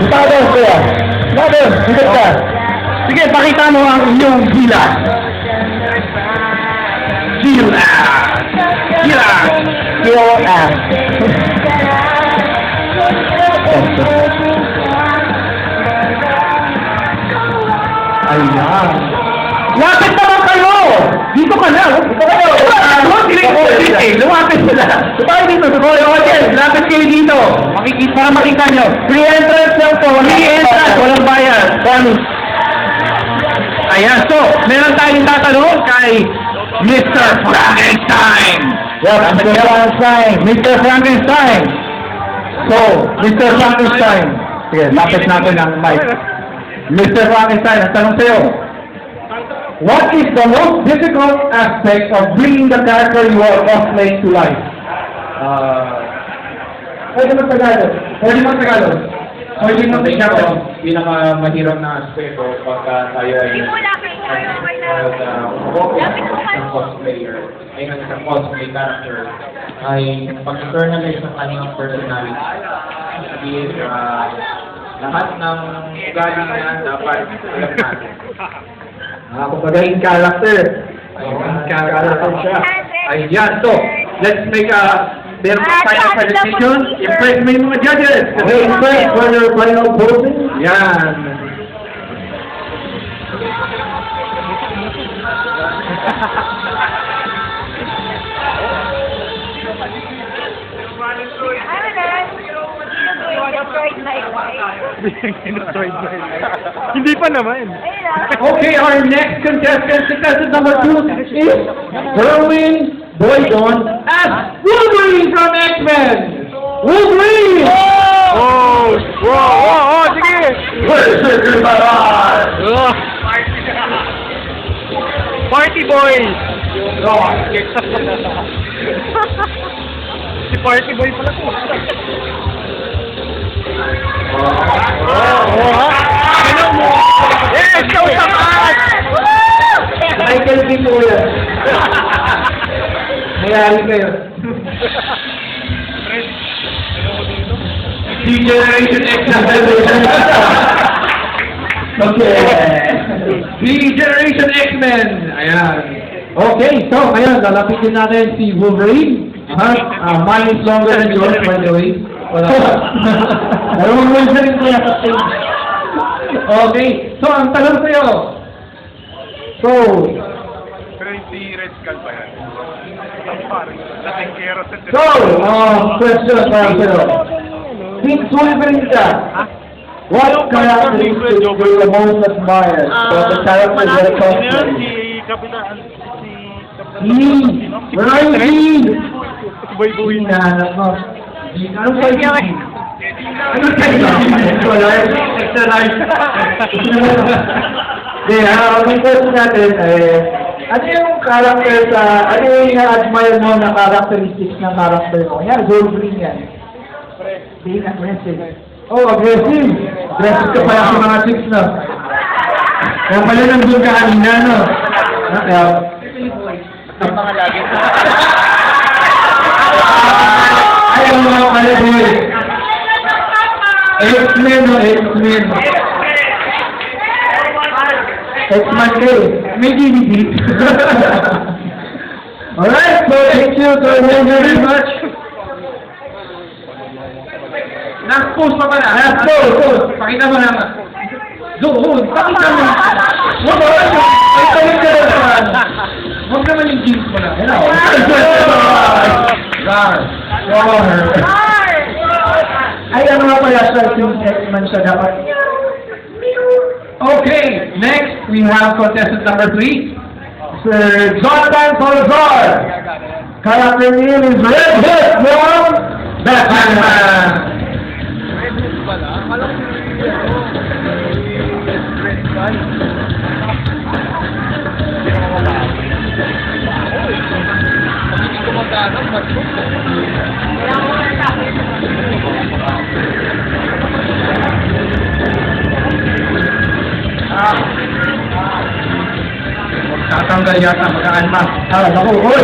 Father, kuya. Father, bigat ka. Sige, pakita mo ang inyong gila. Gila. Gila. Gila. Ayan. Lapit naman kayo! Dito ka na! Dito kayo! Lumapit sila! Tayo dito! Lapit kayo dito! Para makita nyo! Free entrance lang po! Free entrance! Walang bayad! Ayan, so, meron tayong tatanong kay Mr. Frankenstein! Yes, Mr. Frankenstein! Mr. Frankenstein! So, Mr. Frankenstein! Sige, lapit natin ang mic. Mr. Frankenstein, ang tanong sa'yo. What is the most difficult aspect of bringing the character you are cosplaying to life? Pwede mo Tagalog. Pwede mo Tagalog. Pinakamahirap na aspecto pagka tayo ay cosplayer, ay nasa cosplay character, ay pag-internalize ng kanyang personality. Sabihin, lahat ng ugali niya dapat alam natin. Kumbaga character. Character siya. Ayan, so, let's make a final presentation. Impress mo yung mga judges. Okay, impress for your final voting. Yan. Hindi pa naman. Okay, our next contestant number 2 is Erwin Boydon as Wolverine from X-Men! Wolverine! Oh! Oh, sige! Oh. Party boy! Si Party boy pala to. Ano mo? Yes! Ikaw sa taas! Michael B. Moore. Mayari kayo. Generation X na Okay. Generation X-Men! Ayan. Okay, so ngayon, lalapitin natin si Wolverine. Mine is longer than yours, by the way. Wala pa. Dalawang Wolverine ko sa stage. Okay, so ang tanong sa'yo. So, Crazy Red Skull ba yan? Laking kero sa question para sa'yo. Since Wolverine ka, what characteristics do you the most admire for the character you're cosplaying? Where are you? Boy-boy. Hinahanap mo. Anong sa iyo? Ano sa iyo? Wala. Extra life. Hindi, ang question natin ano yung character ano yung ina-admire mo na characteristics ng character mo? Yan, Wolverine yan. Being aggressive. Oh, aggressive. Aggressive ka pala sa mga chicks, no? Kaya pala nandun ka kanina, no? Kaya, Ang mga lagi. ayaw mo mga pala, boy. X-Men, no? X-Men. X-Men kayo. May DVD. Alright, so thank you very much. Nag-post pa pala. Post. Pakita mo naman. Doon, pakita mo. Huwag mo lang yun. Ay, tawag ka na naman. Huwag naman yung jeans mo na. Hello. Ay, ano nga pala siya, yung X-Men siya dapat. Okay, next we have contestant number 3. Sir Jonathan Salazar. Character name is Red Hood from Batman. Tatanggal yata, mag-unmask. Ah, naku, oy!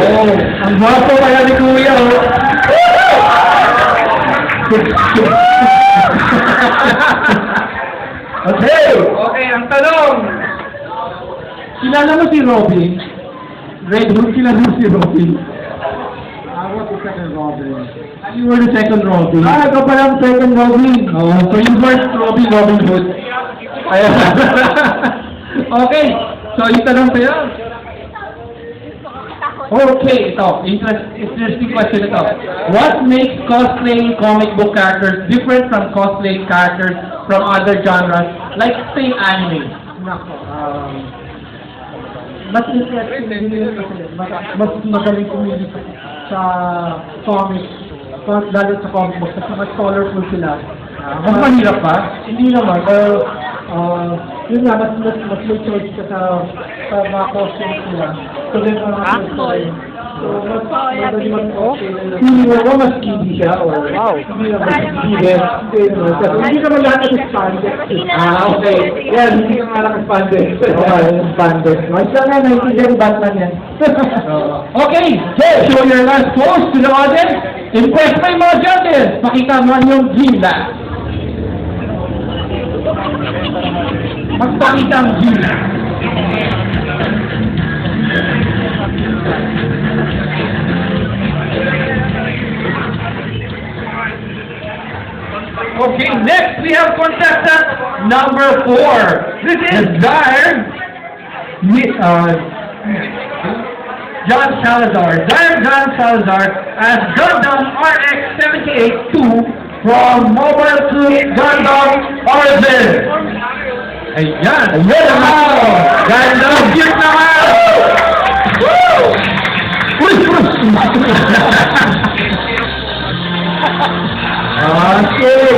Ang gwapo kaya ni Kuya, oh! Okay! Okay, ang tanong. Kilala mo si Robin? Red Hood, kilala mo si Robin? I was the second Robin. You were the second Robin. Ah, ikaw pala ang second Robin. Oh, so you weren't Robin Hood. Ayan. Okay, so yung tanong sa'yo. Okay, ito. Interesting question ito. What makes cosplaying comic book characters different from cosplaying characters from other genres, like say anime? Nako, mas interesting din yun kasi mas magaling pumili sa comics, lalo sa comic books, kasi mas colorful sila. Mas mahirap pa? Hindi naman, pero yun nga, mas may choice ka sa mga costumes nila. So, then, so, mas madali mag-cosplay. Hindi mo mas kiddie siya, or hindi naman kiddie. Hindi naman lahat ng spandex. Okay. Yan, hindi ka nga lang spandex. Okay, spandex. Mas lang nga, naintindihan Batman yan. Okay, Jay, show your last pose to the audience. Impress mo yung mga judges. Pakita mo yung gila. Magpakita ang gila. Okay, next we have contestant number 4. This is John Salazar. John Salazar as Gundam RX-78-2 from Mobile Suit Gundam Origin. Ayan! Ayan naman! Gundam cute naman! Woo! Uy! Okay!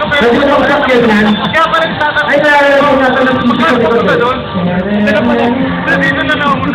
Pwede mo sa yan. Kaya pa rin tatanong. Ay, nalala ko nasa ng TV ko. Doon. Dito na naman.